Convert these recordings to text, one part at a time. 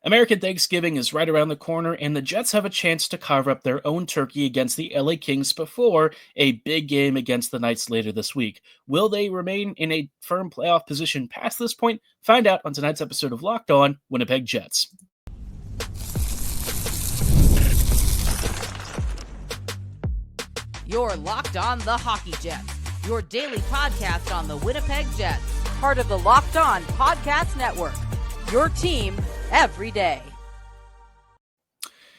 American Thanksgiving is right around the corner, and the Jets have a chance to carve up their own turkey against the LA Kings before a big game against the Knights later this week. Will they remain in a firm playoff position past this point? Find out on tonight's episode of Locked On Winnipeg Jets. You're Locked On the Hockey Jets, your daily podcast on the Winnipeg Jets, part of the Locked On Podcast Network, your team every day.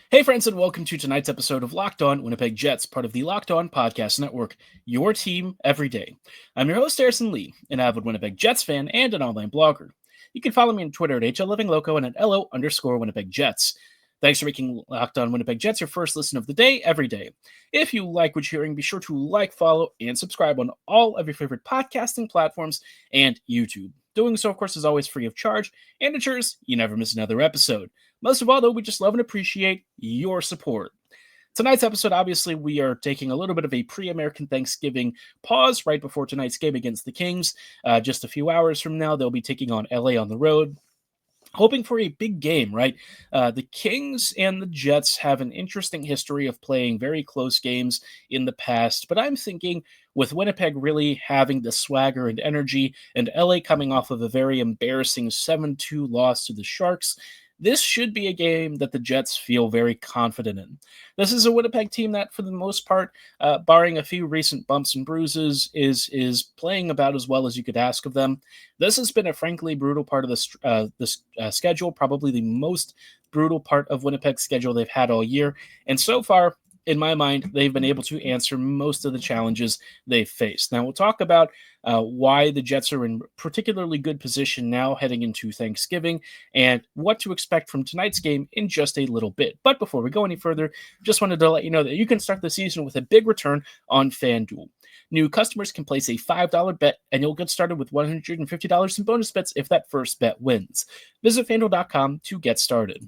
Hey friends, and welcome to tonight's episode of Locked On Winnipeg Jets, part of the Locked On Podcast Network, your team every day. I'm your host, Harrison Lee, an avid Winnipeg Jets fan and an online blogger. You can follow me on Twitter at HLLivingLoco and at LO_Winnipeg Jets. Thanks for making Locked On Winnipeg Jets your first listen of the day every day. If you like what you're hearing, be sure to like, follow, and subscribe on all of your favorite podcasting platforms and YouTube. Doing so, of course, is always free of charge and ensures you never miss another episode. Most of all, though, we just love and appreciate your support. Tonight's episode, obviously, we are taking a little bit of a pre-American Thanksgiving pause right before tonight's game against the Kings. Just a few hours from now, they'll be taking on LA on the road. Hoping for a big game, right? The Kings and the Jets have an interesting history of playing very close games in the past, but I'm thinking with Winnipeg really having the swagger and energy and LA coming off of a very embarrassing 7-2 loss to the Sharks, this should be a game that the Jets feel very confident in. This is a Winnipeg team that, for the most part, barring a few recent bumps and bruises, is playing about as well as you could ask of them. This has been a frankly brutal part of the schedule, probably the most brutal part of Winnipeg's schedule they've had all year. And so far, in my mind, they've been able to answer most of the challenges they've faced. Now, we'll talk about why the Jets are in particularly good position now heading into Thanksgiving and what to expect from tonight's game in just a little bit. But before we go any further, just wanted to let you know that you can start the season with a big return on FanDuel. New customers can place a $5 bet, and you'll get started with $150 in bonus bets if that first bet wins. Visit FanDuel.com to get started.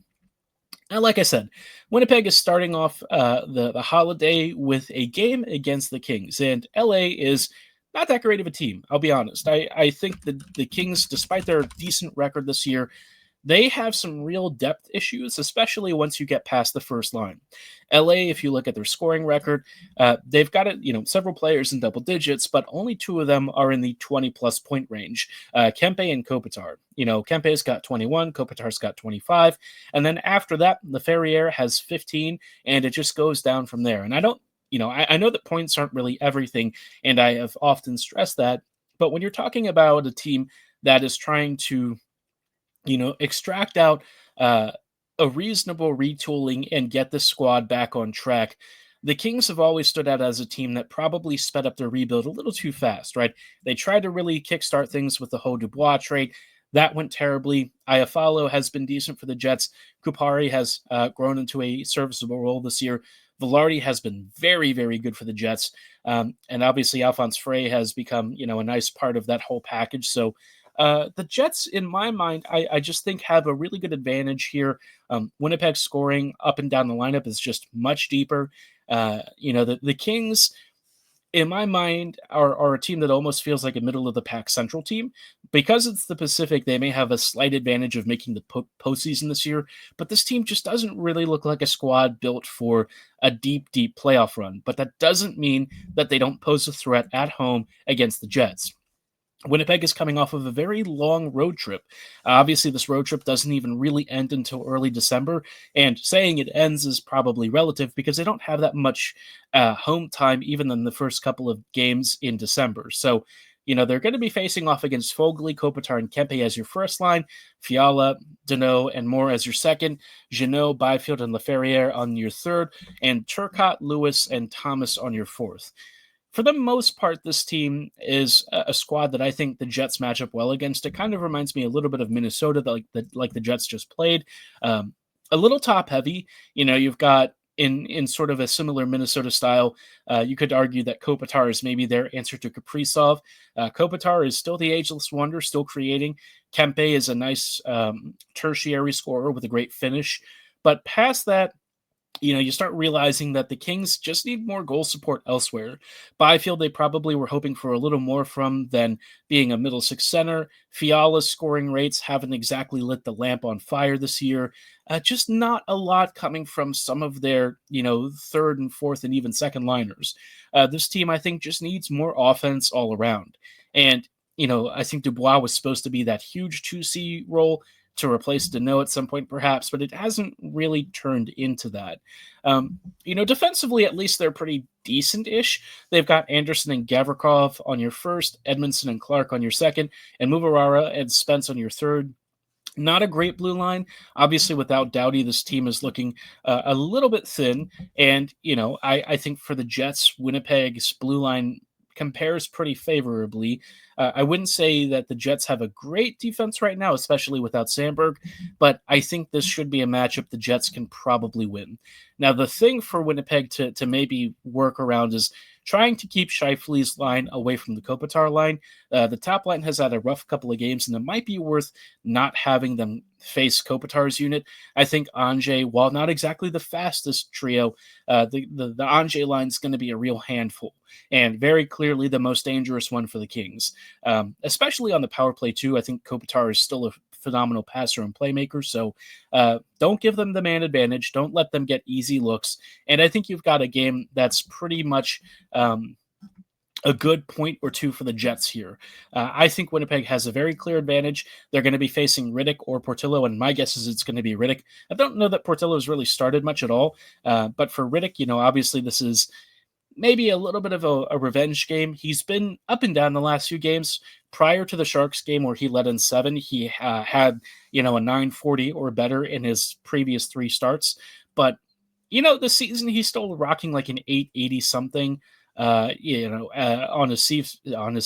Now, like I said, Winnipeg is starting off the holiday with a game against the Kings, and LA is not that great of a team, I'll be honest. I think that the Kings, despite their decent record this year, they have some real depth issues, especially once you get past the first line. LA, if you look at their scoring record, they've got several players in double digits, but only two of them are in the 20-plus point range, Kempe and Kopitar. Kempe's got 21, Kopitar's got 25, and then after that, Laferriere has 15, and it just goes down from there. And I know that points aren't really everything, and I have often stressed that, but when you're talking about a team that is trying to extract out a reasonable retooling and get the squad back on track, the Kings have always stood out as a team that probably sped up their rebuild a little too fast, right? They tried to really kickstart things with the Ho Dubois trade. That went terribly. Iafallo has been decent for the Jets. Kupari has grown into a serviceable role this year. Velarde has been very, very good for the Jets. And obviously Alphonse Frey has become, a nice part of that whole package. So the Jets, in my mind, I just think have a really good advantage here. Winnipeg scoring up and down the lineup is just much deeper. The Kings, in my mind, are a team that almost feels like a middle-of-the-pack Central team. Because it's the Pacific, they may have a slight advantage of making the postseason this year, but this team just doesn't really look like a squad built for a deep, deep playoff run. But that doesn't mean that they don't pose a threat at home against the Jets. Winnipeg is coming off of a very long road trip. Obviously, this road trip doesn't even really end until early December, and saying it ends is probably relative because they don't have that much home time even in the first couple of games in December. So, they're going to be facing off against Foegele, Kopitar, and Kempe as your first line, Fiala, Deneau, and Moore as your second, Jeannot, Byfield, and Laferriere on your third, and Turcotte, Lewis, and Thomas on your fourth. For the most part, this team is a squad that I think the Jets match up well against. It kind of reminds me a little bit of Minnesota, like the Jets just played. A little top heavy. You've got in sort of a similar Minnesota style. You could argue that Kopitar is maybe their answer to Kaprizov. Kopitar is still the ageless wonder, still creating. Kempe is a nice tertiary scorer with a great finish. But past that, you start realizing that the Kings just need more goal support elsewhere. Byfield, they probably were hoping for a little more from than being a middle six center. Fiala's scoring rates haven't exactly lit the lamp on fire this year. Just not a lot coming from some of their, third and fourth and even second liners. This team, I think, just needs more offense all around. And, I think Dubois was supposed to be that huge 2C role to replace Deneau at some point, perhaps, but it hasn't really turned into that. Defensively, at least they're pretty decent-ish. They've got Anderson and Gavrikov on your first, Edmondson and Clark on your second, and Muvarara and Spence on your third. Not a great blue line. Obviously, without Doughty, this team is looking a little bit thin. And, I think for the Jets, Winnipeg's blue line compares pretty favorably. I wouldn't say that the Jets have a great defense right now, especially without Sandberg, but I think this should be a matchup the Jets can probably win. Now, the thing for Winnipeg to maybe work around is trying to keep Scheifele's line away from the Kopitar line. The top line has had a rough couple of games, and it might be worth not having them face Kopitar's unit. I think Anjay, while not exactly the fastest trio, the Anjay line is going to be a real handful, and very clearly the most dangerous one for the Kings. Especially on the power play, too. I think Kopitar is still a phenomenal passer and playmaker, so don't give them the man advantage. Don't let them get easy looks. And I think you've got a game that's pretty much a good point or two for the Jets here. I think Winnipeg has a very clear advantage. They're going to be facing Riddick or Portillo, and my guess is it's going to be Riddick. I don't know that Portillo's really started much at all, but for Riddick, obviously this is maybe a little bit of a revenge game. He's been up and down the last few games. Prior to the Sharks game where he led in 7, he had, a 940 or better in his previous 3 starts. But, this season he's still rocking like an 880 something, on his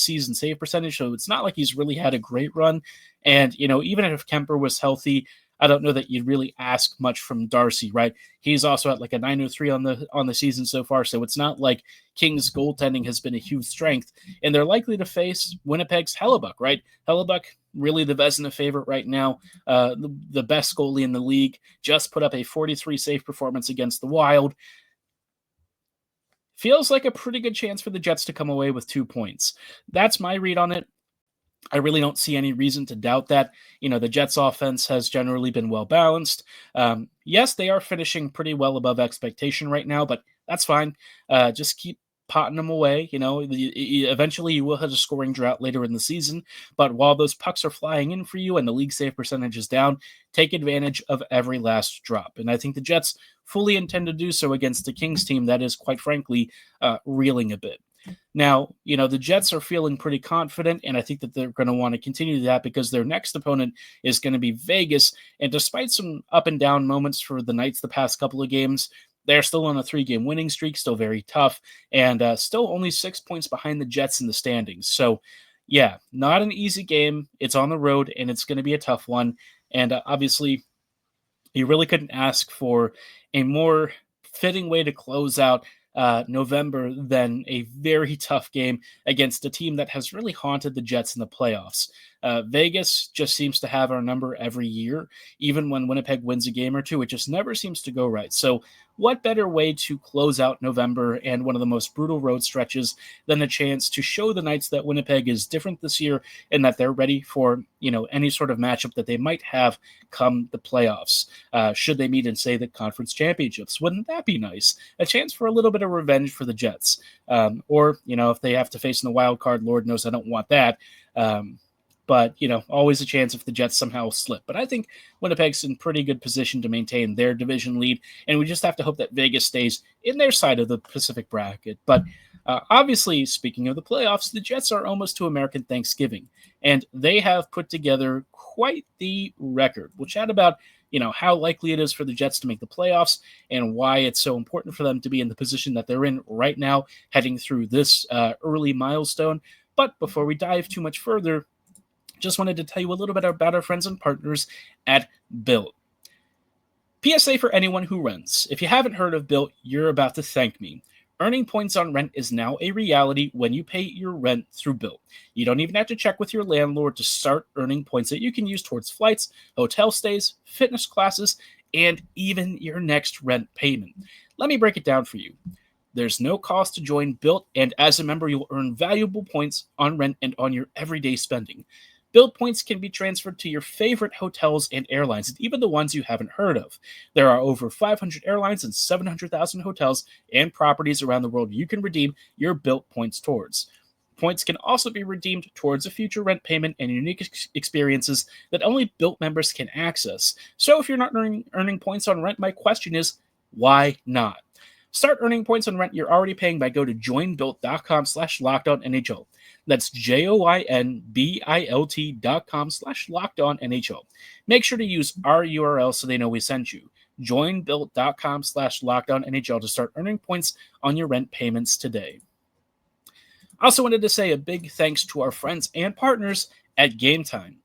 season save percentage. So it's not like he's really had a great run. And, even if Kemper was healthy, I don't know that you'd really ask much from Darcy, right? He's also at like a 903 on the season so far, so it's not like Kings goaltending has been a huge strength, and they're likely to face Winnipeg's Hellebuck, right? Hellebuck, really the Vezina favorite right now, the best goalie in the league, just put up a 43 save performance against the Wild. Feels like a pretty good chance for the Jets to come away with 2 points. That's my read on it. I really don't see any reason to doubt that. The Jets offense has generally been well balanced. Yes, they are finishing pretty well above expectation right now, but that's fine. Just keep potting them away. Eventually you will have a scoring drought later in the season, but while those pucks are flying in for you and the league save percentage is down, take advantage of every last drop. And I think the Jets fully intend to do so against the Kings team that is, quite frankly, reeling a bit. Now, the Jets are feeling pretty confident, and I think that they're going to want to continue that because their next opponent is going to be Vegas. And despite some up and down moments for the Knights the past couple of games, they're still on a 3-game winning streak, still very tough, and still only 6 points behind the Jets in the standings. So, yeah, not an easy game. It's on the road, and it's going to be a tough one. And obviously, you really couldn't ask for a more fitting way to close out November than a very tough game against a team that has really haunted the Jets in the playoffs. Vegas just seems to have our number every year. Even when Winnipeg wins a game or two, it just never seems to go right. So what better way to close out November and one of the most brutal road stretches than a chance to show the Knights that Winnipeg is different this year and that they're ready for, any sort of matchup that they might have come the playoffs. Should they meet in, say, the conference championships? Wouldn't that be nice? A chance for a little bit of revenge for the Jets. Or, if they have to face in the wild card, Lord knows I don't want that. But, always a chance if the Jets somehow slip. But I think Winnipeg's in pretty good position to maintain their division lead, and we just have to hope that Vegas stays in their side of the Pacific bracket. But obviously, speaking of the playoffs, the Jets are almost to American Thanksgiving, and they have put together quite the record. We'll chat about, how likely it is for the Jets to make the playoffs and why it's so important for them to be in the position that they're in right now, heading through this early milestone. But before we dive too much further, just wanted to tell you a little bit about our friends and partners at Built. PSA for anyone who rents. If you haven't heard of Built, you're about to thank me. Earning points on rent is now a reality when you pay your rent through Built. You don't even have to check with your landlord to start earning points that you can use towards flights, hotel stays, fitness classes, and even your next rent payment. Let me break it down for you. There's no cost to join Built, and as a member, you'll earn valuable points on rent and on your everyday spending. Built points can be transferred to your favorite hotels and airlines, and even the ones you haven't heard of. There are over 500 airlines and 700,000 hotels and properties around the world you can redeem your Built points towards. Points can also be redeemed towards a future rent payment and unique experiences that only Built members can access. So if you're not earning points on rent, my question is, why not? Start earning points on rent you're already paying by go to joinbuilt.com/lockedonnhl. That's joinbilt.com/lockedonnhl. Make sure to use our URL so they know we sent you. Joinbuilt.com/lockedonnhl to start earning points on your rent payments today. I also wanted to say a big thanks to our friends and partners at Gametime.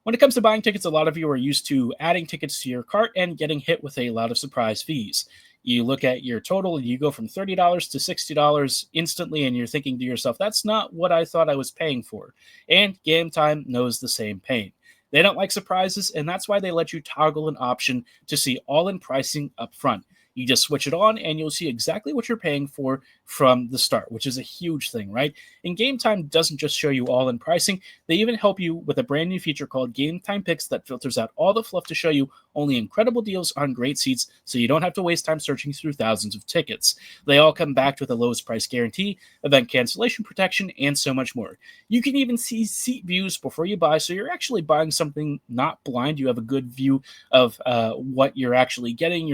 When it comes to buying tickets, a lot of you are used to adding tickets to your cart and getting hit with a lot of surprise fees. You look at your total and you go from $30 to $60 instantly, and you're thinking to yourself, that's not what I thought I was paying for. And Gametime knows the same pain. They don't like surprises, and that's why they let you toggle an option to see all-in pricing up front. You just switch it on and you'll see exactly what you're paying for from the start, which is a huge thing, right? And Gametime doesn't just show you all in pricing. They even help you with a brand new feature called Gametime Picks that filters out all the fluff to show you only incredible deals on great seats, so you don't have to waste time searching through thousands of tickets. They all come backed with a lowest price guarantee, event cancellation protection, and so much more. You can even see seat views before you buy, so you're actually buying something not blind. You have a good view of what you're actually getting.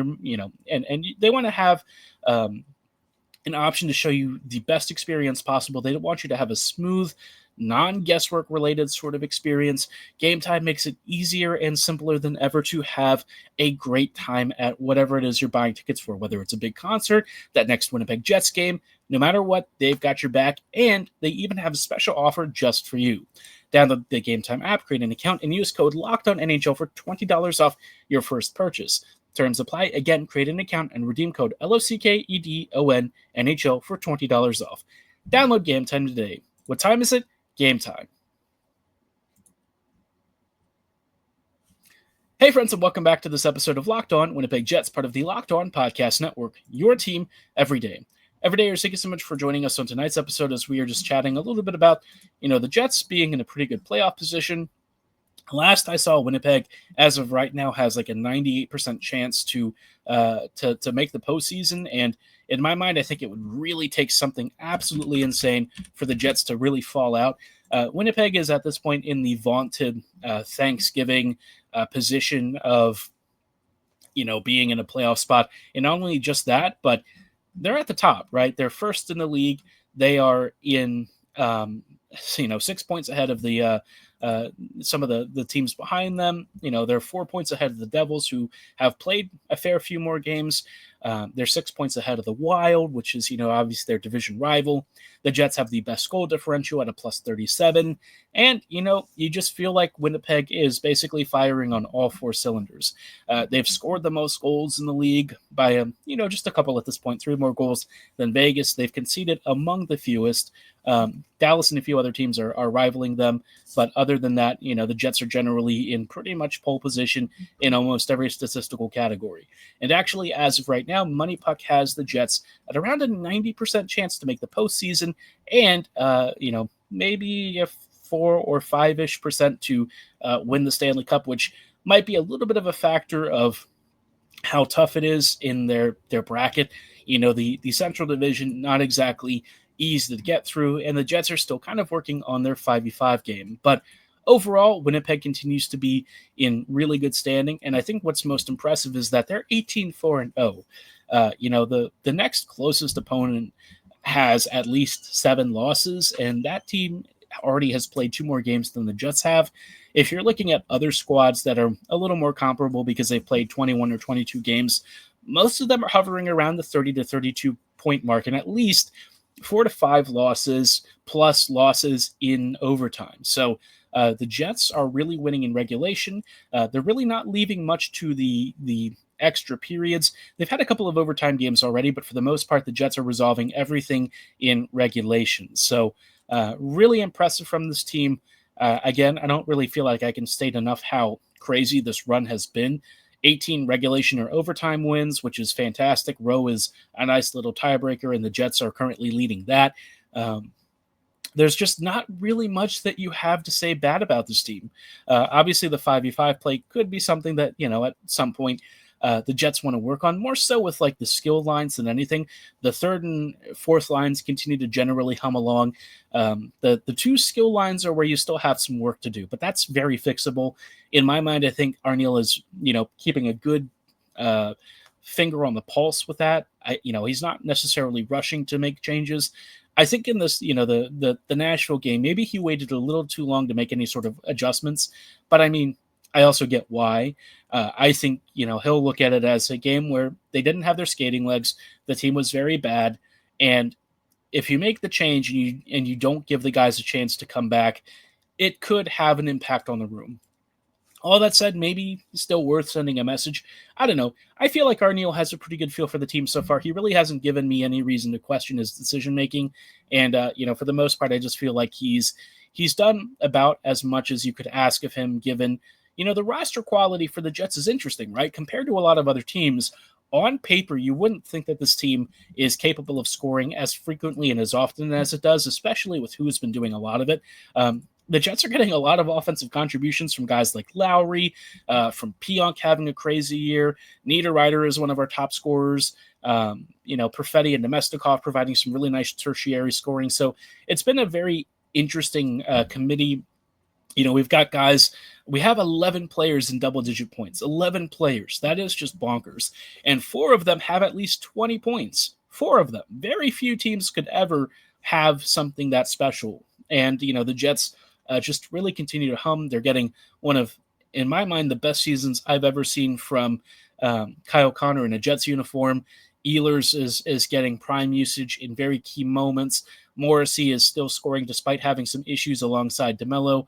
And they want to have an option to show you the best experience possible. They don't want you to have a smooth, non-guesswork related sort of experience. Gametime makes it easier and simpler than ever to have a great time at whatever it is you're buying tickets for, whether it's a big concert, that next Winnipeg Jets game. No matter what, they've got your back, and they even have a special offer just for you. Download the Gametime app, create an account, and use code LOCKEDONNHL for $20 off your first purchase. Terms apply. Again, create an account and redeem code LOCKEDONNHL for $20 off. Download Gametime today. What time is it? Game time. Hey friends, and welcome back to this episode of Locked On Winnipeg Jets, part of the Locked On Podcast Network, your team every day. Every day, thank you so much for joining us on tonight's episode as we are just chatting a little bit about, the Jets being in a pretty good playoff position. Last I saw, Winnipeg, as of right now, has like a 98% chance to make the postseason. And in my mind, I think it would really take something absolutely insane for the Jets to really fall out. Winnipeg is at this point in the vaunted Thanksgiving position of, being in a playoff spot. And not only just that, but they're at the top, right? They're first in the league. They are in, 6 points ahead of the some of the teams behind them. They're 4 points ahead of the Devils, who have played a fair few more games. They're 6 points ahead of the Wild, which is, obviously their division rival. The Jets have the best goal differential at a plus 37. And, you just feel like Winnipeg is basically firing on all four cylinders. They've scored the most goals in the league by, just a couple at this point, 3 more goals than Vegas. They've conceded among the fewest. Dallas and a few other teams are rivaling them. But other than that, the Jets are generally in pretty much pole position in almost every statistical category. And actually, as of right now, Money Puck has the Jets at around a 90% chance to make the postseason, and maybe a 4 or 5-ish percent to win the Stanley Cup, which might be a little bit of a factor of how tough it is in their bracket. The Central Division, not exactly easy to get through, and the Jets are still kind of working on their 5v5 game. But overall, Winnipeg continues to be in really good standing, and I think what's most impressive is that they're 18-4-0. The next closest opponent has at least 7 losses, and that team already has played 2 more games than the Jets have. If you're looking at other squads that are a little more comparable because they've played 21 or 22 games, most of them are hovering around the 30 to 32 point mark, and at least 4 to 5 losses plus losses in overtime. So the Jets are really winning in regulation. They're really not leaving much to the extra periods. They've had a couple of overtime games already, but for the most part, the Jets are resolving everything in regulation. So really impressive from this team. Again, I don't really feel like I can state enough how crazy this run has been. 18 regulation or overtime wins, which is fantastic. Rowe is a nice little tiebreaker, and the Jets are currently leading that. There's just not really much that you have to say bad about this team. Obviously, the 5v5 play could be something that, at some point the Jets want to work on, more so with like the skill lines than anything. The third and fourth lines continue to generally hum along. The two skill lines are where you still have some work to do, but that's very fixable. In my mind, I think Arniel is, keeping a good finger on the pulse with that. He's not necessarily rushing to make changes. I think in this, the Nashville game, maybe he waited a little too long to make any sort of adjustments. But I mean, I also get why. I think, he'll look at it as a game where they didn't have their skating legs. The team was very bad. And if you make the change and you don't give the guys a chance to come back, it could have an impact on the room. All that said, maybe still worth sending a message. I don't know. I feel like Arniel has a pretty good feel for the team so far. He really hasn't given me any reason to question his decision-making. And, for the most part, I just feel like he's done about as much as you could ask of him, given, the roster quality for the Jets is interesting, right? Compared to a lot of other teams, on paper, you wouldn't think that this team is capable of scoring as frequently and as often as it does, especially with who's been doing a lot of it. The Jets are getting a lot of offensive contributions from guys like Lowry, from Pionk having a crazy year. Niederreiter is one of our top scorers. Perfetti and Nemestikov providing some really nice tertiary scoring. So it's been a very interesting committee. We've got guys, we have 11 players in double-digit points. 11 players. That is just bonkers. And 4 of them have at least 20 points. 4 of them. Very few teams could ever have something that special. And, the Jets just really continue to hum. They're getting one of, in my mind, the best seasons I've ever seen from Kyle Connor in a Jets uniform. Ehlers is getting prime usage in very key moments. Morrissey is still scoring despite having some issues alongside DeMello.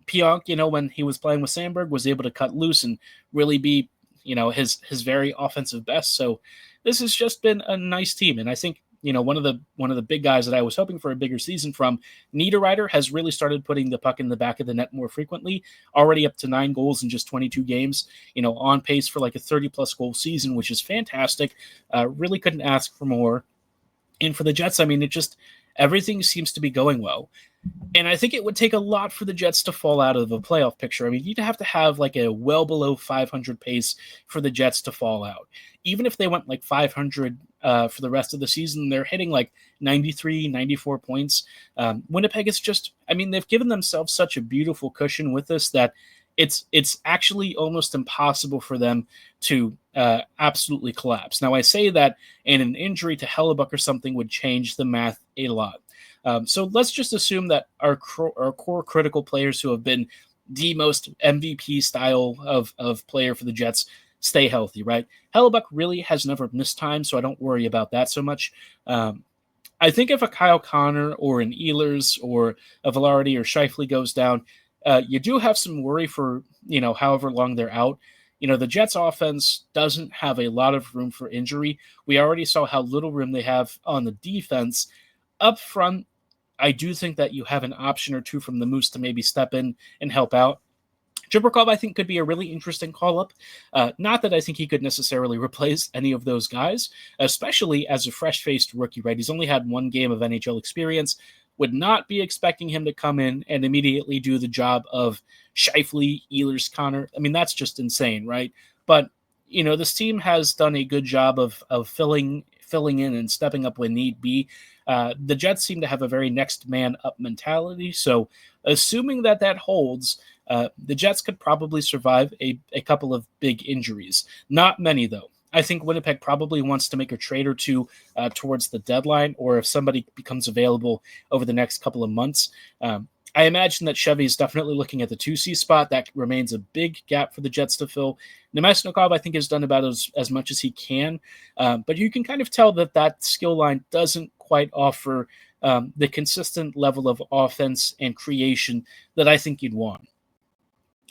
Pionk, when he was playing with Sandberg, was able to cut loose and really be, his very offensive best. So this has just been a nice team. And I think, one of the big guys that I was hoping for a bigger season from, Niederreiter, has really started putting the puck in the back of the net more frequently, already up to 9 goals in just 22 games, on pace for like a 30-plus goal season, which is fantastic. Really couldn't ask for more. And for the Jets, I mean, everything seems to be going well. And I think it would take a lot for the Jets to fall out of the playoff picture. I mean, you'd have to have like a well below 500 pace for the Jets to fall out. Even if they went like 500 for the rest of the season, they're hitting like 93, 94 points. Winnipeg is just, they've given themselves such a beautiful cushion with this that it's actually almost impossible for them to absolutely collapse. Now, I say that, and an injury to Hellebuyck or something would change the math a lot. So let's just assume that our core critical players who have been the most MVP style of player for the Jets stay healthy, right? Hellebuyck really has never missed time, so I don't worry about that so much. I think if a Kyle Connor or an Ehlers or a Velarde or Scheifele goes down, you do have some worry for, however long they're out. The Jets offense doesn't have a lot of room for injury. We already saw how little room they have on the defense. Up front, I do think that you have an option or two from the Moose to maybe step in and help out. Jibrikov, I think, could be a really interesting call-up. Not that I think he could necessarily replace any of those guys, especially as a fresh-faced rookie, right? He's only had 1 game of NHL experience. Would not be expecting him to come in and immediately do the job of Scheifele, Ehlers, Connor. That's just insane, right? But, this team has done a good job of filling in and stepping up when need be. The Jets seem to have a very next man up mentality. So assuming that holds, the Jets could probably survive a couple of big injuries. Not many, though. I think Winnipeg probably wants to make a trade or two towards the deadline, or if somebody becomes available over the next couple of months. I imagine that Chevy is definitely looking at the 2C spot. That remains a big gap for the Jets to fill. Nemesnikov, I think, has done about as much as he can, but you can kind of tell that skill line doesn't quite offer the consistent level of offense and creation that I think you'd want.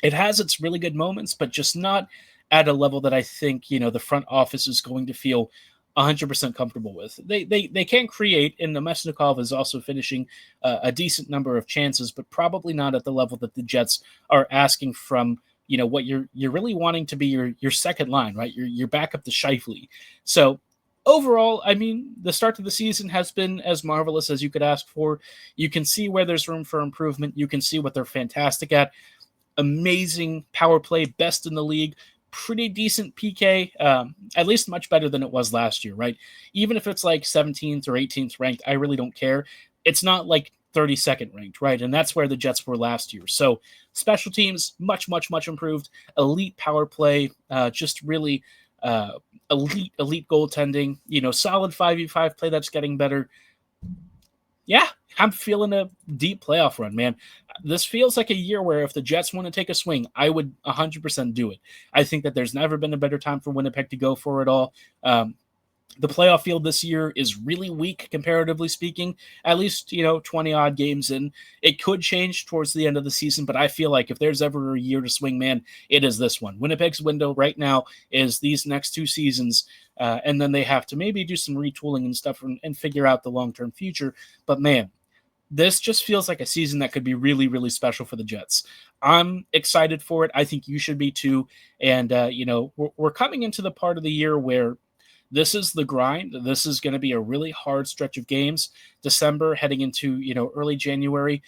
It has its really good moments, but just not at a level that I think, the front office is going to feel 100% comfortable with. They can create, and Nemesnikov is also finishing a decent number of chances, but probably not at the level that the Jets are asking from what you're really wanting to be your second line, right? Your backup to Scheifele. So overall, I mean, the start of the season has been as marvelous as you could ask for. You can see where there's room for improvement. You can see what they're fantastic at. Amazing power play, best in the league. Pretty decent PK, at least much better than it was last year, right? Even if it's like 17th or 18th ranked, I really don't care. It's not like 32nd ranked, right? And that's where the Jets were last year. So special teams, much, much, much improved. Elite power play, just really elite goaltending, solid 5v5 play that's getting better. Yeah, I'm feeling a deep playoff run, man. This feels like a year where if the Jets want to take a swing, I would 100% do it. I think that there's never been a better time for Winnipeg to go for it all. The playoff field this year is really weak, comparatively speaking, at least, 20 odd games in. It could change towards the end of the season, but I feel like if there's ever a year to swing, man, it is this one. Winnipeg's window right now is these next 2 seasons, and then they have to maybe do some retooling and stuff and figure out the long-term future. But man, this just feels like a season that could be really, really special for the Jets. I'm excited for it. I think you should be too. And, we're coming into the part of the year where this is the grind. This is going to be a really hard stretch of games. December heading into, early January.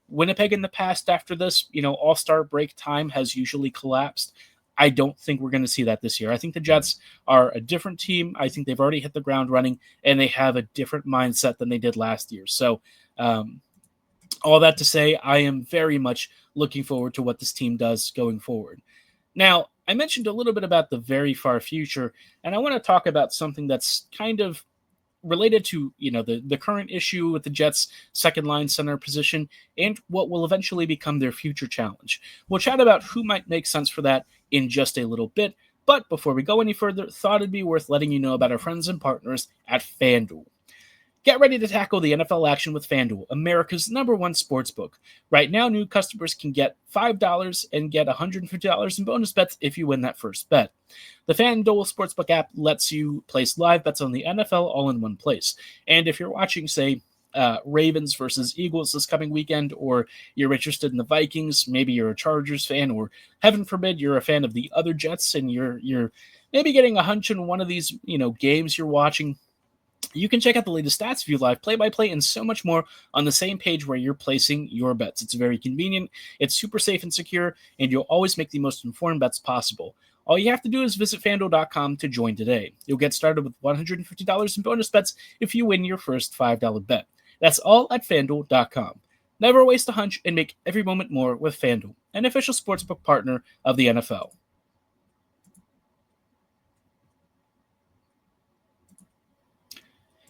Winnipeg in the past after this, all-star break time has usually collapsed. I don't think we're going to see that this year. I think the Jets are a different team. I think they've already hit the ground running, and they have a different mindset than they did last year. So all that to say, I am very much looking forward to what this team does going forward. Now, I mentioned a little bit about the very far future, and I want to talk about something that's kind of related to, the current issue with the Jets' second line center position and what will eventually become their future challenge. We'll chat about who might make sense for that in just a little bit, but before we go any further, thought it'd be worth letting you know about our friends and partners at FanDuel. Get ready to tackle the NFL action with FanDuel, America's #1 sportsbook. Right now, new customers can get $5 and get $150 in bonus bets if you win that first bet. The FanDuel Sportsbook app lets you place live bets on the NFL all in one place. And if you're watching, say, Ravens versus Eagles this coming weekend, or you're interested in the Vikings, maybe you're a Chargers fan, or heaven forbid you're a fan of the other Jets and you're maybe getting a hunch in one of these, games you're watching, you can check out the latest stats, view live play-by-play, and so much more on the same page where you're placing your bets. It's very convenient, it's super safe and secure, and you'll always make the most informed bets possible. All you have to do is visit FanDuel.com to join today. You'll get started with $150 in bonus bets if you win your first $5 bet. That's all at FanDuel.com. Never waste a hunch and make every moment more with FanDuel, an official sportsbook partner of the NFL.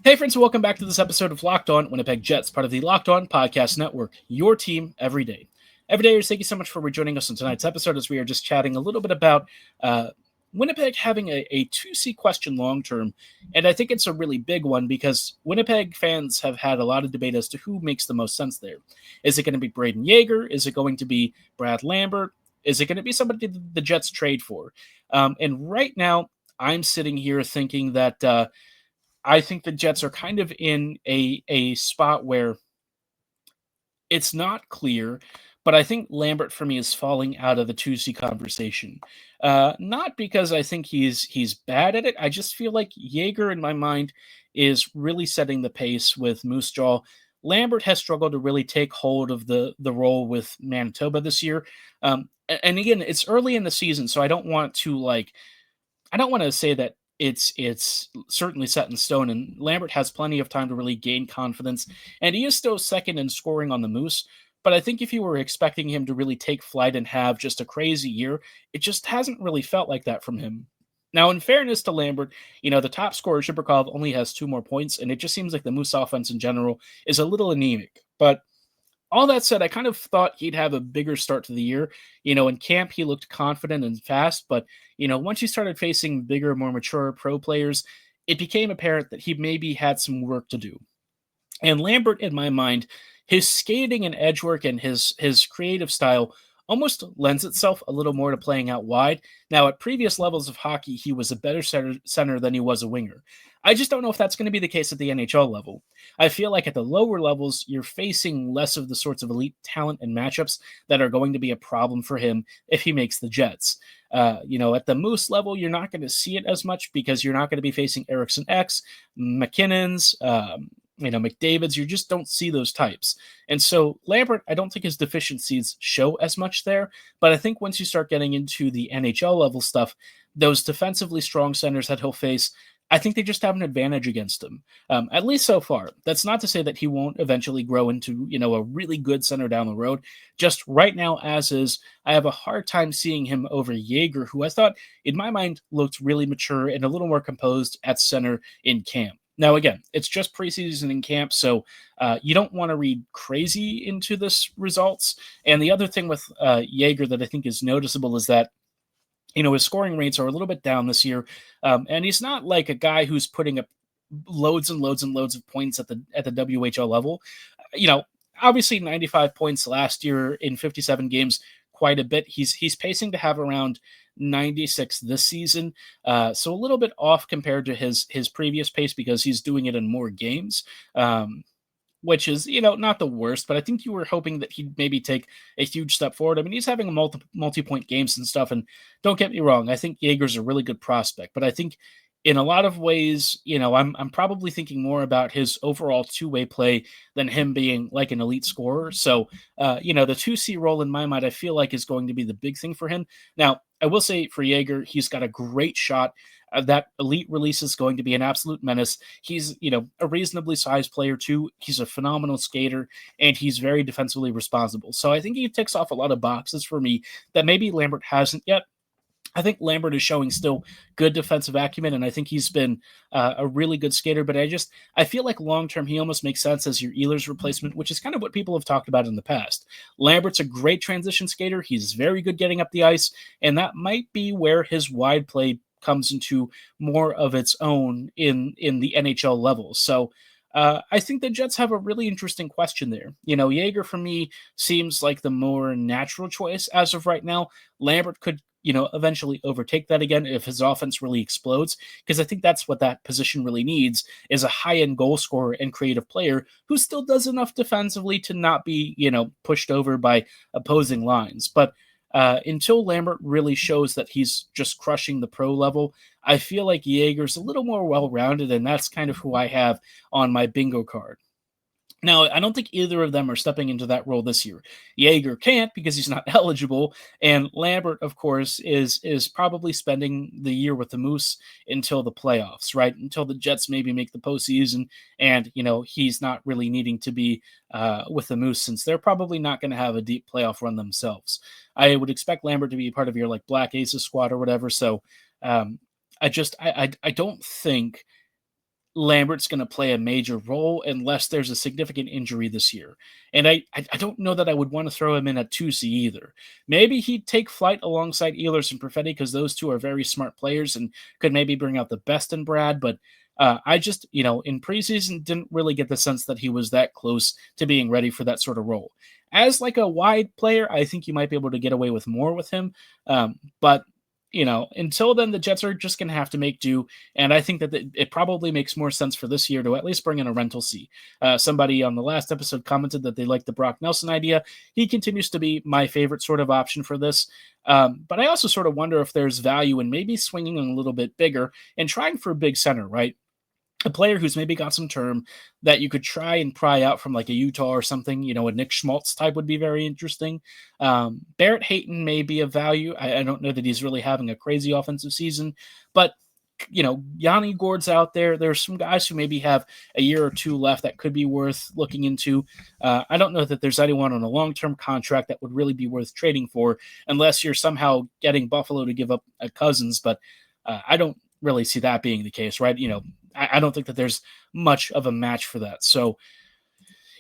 Hey friends, welcome back to this episode of Locked On Winnipeg Jets, part of the Locked On Podcast Network, your team every day. Every day, thank you so much for rejoining us on tonight's episode as we are just chatting a little bit about Winnipeg having a 2C question long-term, and I think it's a really big one because Winnipeg fans have had a lot of debate as to who makes the most sense there. Is it going to be Braden Yeager? Is it going to be Brad Lambert? Is it going to be somebody the Jets trade for? And right now, I'm sitting here thinking that I think the Jets are kind of in a spot where it's not clear, but I think Lambert for me is falling out of the 2C conversation. Not because I think he's bad at it. I just feel like Yeager in my mind is really setting the pace with Moose Jaw. Lambert has struggled to really take hold of the role with Manitoba this year. And again, it's early in the season, so I don't want to say that it's certainly set in stone, and Lambert has plenty of time to really gain confidence, and he is still second in scoring on the Moose, but I think if you were expecting him to really take flight and have just a crazy year, it just hasn't really felt like that from him. Now, in fairness to Lambert, the top scorer, Shiberkov, only has 2 more points, and it just seems like the Moose offense in general is a little anemic, but all that said, I kind of thought he'd have a bigger start to the year. In camp, he looked confident and fast, but, once he started facing bigger, more mature pro players, it became apparent that he maybe had some work to do. And Lambert, in my mind, his skating and edge work and his creative style almost lends itself a little more to playing out wide. Now, at previous levels of hockey, he was a better center than he was a winger. I just don't know if that's going to be the case at the NHL level. I feel like at the lower levels, you're facing less of the sorts of elite talent and matchups that are going to be a problem for him if he makes the Jets. At the Moose level, you're not going to see it as much because you're not going to be facing Eriksson X, McKinnon's, McDavid's. You just don't see those types. And so Lambert, I don't think his deficiencies show as much there, but I think once you start getting into the NHL level stuff, those defensively strong centers that he'll face, I think they just have an advantage against him, at least so far. That's not to say that he won't eventually grow into, a really good center down the road. Just right now, as is, I have a hard time seeing him over Yeager, who I thought, in my mind, looked really mature and a little more composed at center in camp. Now, again, it's just preseason in camp, so you don't want to read crazy into this results. And the other thing with Yeager that I think is noticeable is that his scoring rates are a little bit down this year, and he's not like a guy who's putting up loads and loads and loads of points at the WHL level. Obviously 95 points last year in 57 games, quite a bit. He's pacing to have around 96 this season, so a little bit off compared to his previous pace because he's doing it in more games. Which is, not the worst, but I think you were hoping that he'd maybe take a huge step forward. I mean, he's having a multi-point games and stuff, and don't get me wrong, I think Yeager's a really good prospect, but I think in a lot of ways, I'm probably thinking more about his overall two-way play than him being like an elite scorer. So, the 2C role in my mind, I feel like is going to be the big thing for him. Now, I will say for Yeager, he's got a great shot. That elite release is going to be an absolute menace. He's, a reasonably sized player too. He's a phenomenal skater, and he's very defensively responsible. So I think he ticks off a lot of boxes for me that maybe Lambert hasn't yet. I think Lambert is showing still good defensive acumen, and I think he's been a really good skater. But I feel like long-term he almost makes sense as your Ehlers replacement, which is kind of what people have talked about in the past. Lambert's a great transition skater. He's very good getting up the ice, and that might be where his wide play comes into more of its own in the NHL level. So I think the Jets have a really interesting question there. Yeager for me seems like the more natural choice as of right now. Lambert could, eventually overtake that again if his offense really explodes, because I think that's what that position really needs is a high-end goal scorer and creative player who still does enough defensively to not be, pushed over by opposing lines. But until Lambert really shows that he's just crushing the pro level, I feel like Yeager's a little more well-rounded, and that's kind of who I have on my bingo card. Now, I don't think either of them are stepping into that role this year. Yeager can't because he's not eligible, and Lambert, of course, is probably spending the year with the Moose until the playoffs, right? Until the Jets maybe make the postseason, and, he's not really needing to be with the Moose since they're probably not going to have a deep playoff run themselves. I would expect Lambert to be part of your, Black Aces squad or whatever, so I don't think Lambert's going to play a major role unless there's a significant injury this year. And I don't know that I would want to throw him in at 2C either. Maybe he'd take flight alongside Ehlers and Perfetti because those two are very smart players and could maybe bring out the best in Brad. But I just, in preseason, didn't really get the sense that he was that close to being ready for that sort of role. As a wide player, I think you might be able to get away with more with him. But until then, the Jets are just going to have to make do. And I think that it probably makes more sense for this year to at least bring in a rental C. Somebody on the last episode commented that they liked the Brock Nelson idea. He continues to be my favorite sort of option for this. But I also sort of wonder if there's value in maybe swinging a little bit bigger and trying for a big center, right? A player who's maybe got some term that you could try and pry out from a Utah or something, a Nick Schmaltz type would be very interesting. Barrett Hayton may be of value. I don't know that he's really having a crazy offensive season, but Yanni Gourde's out there. There's some guys who maybe have a year or two left that could be worth looking into. I don't know that there's anyone on a long-term contract that would really be worth trading for unless you're somehow getting Buffalo to give up a Cousins, but I don't really see that being the case, right? I don't think that there's much of a match for that. So,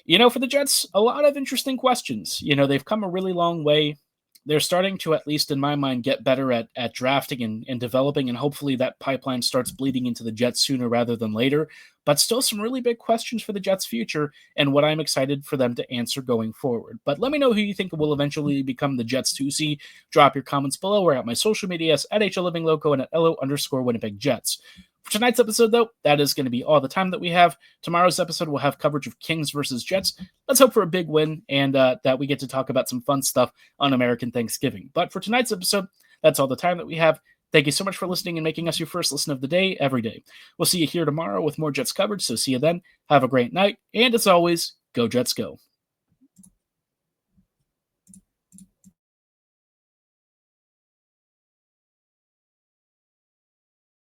for the Jets, a lot of interesting questions. They've come a really long way. They're starting to, at least in my mind, get better at drafting and developing, and hopefully that pipeline starts bleeding into the Jets sooner rather than later. But still some really big questions for the Jets' future and what I'm excited for them to answer going forward. But let me know who you think will eventually become the Jets 2C. Drop your comments below or at my social medias at HLivingLoco and at LO_Winnipeg Jets. For tonight's episode, though, that is going to be all the time that we have. Tomorrow's episode will have coverage of Kings versus Jets. Let's hope for a big win and that we get to talk about some fun stuff on American Thanksgiving. But for tonight's episode, that's all the time that we have. Thank you so much for listening and making us your first listen of the day every day. We'll see you here tomorrow with more Jets coverage, so see you then. Have a great night, and as always, go Jets go.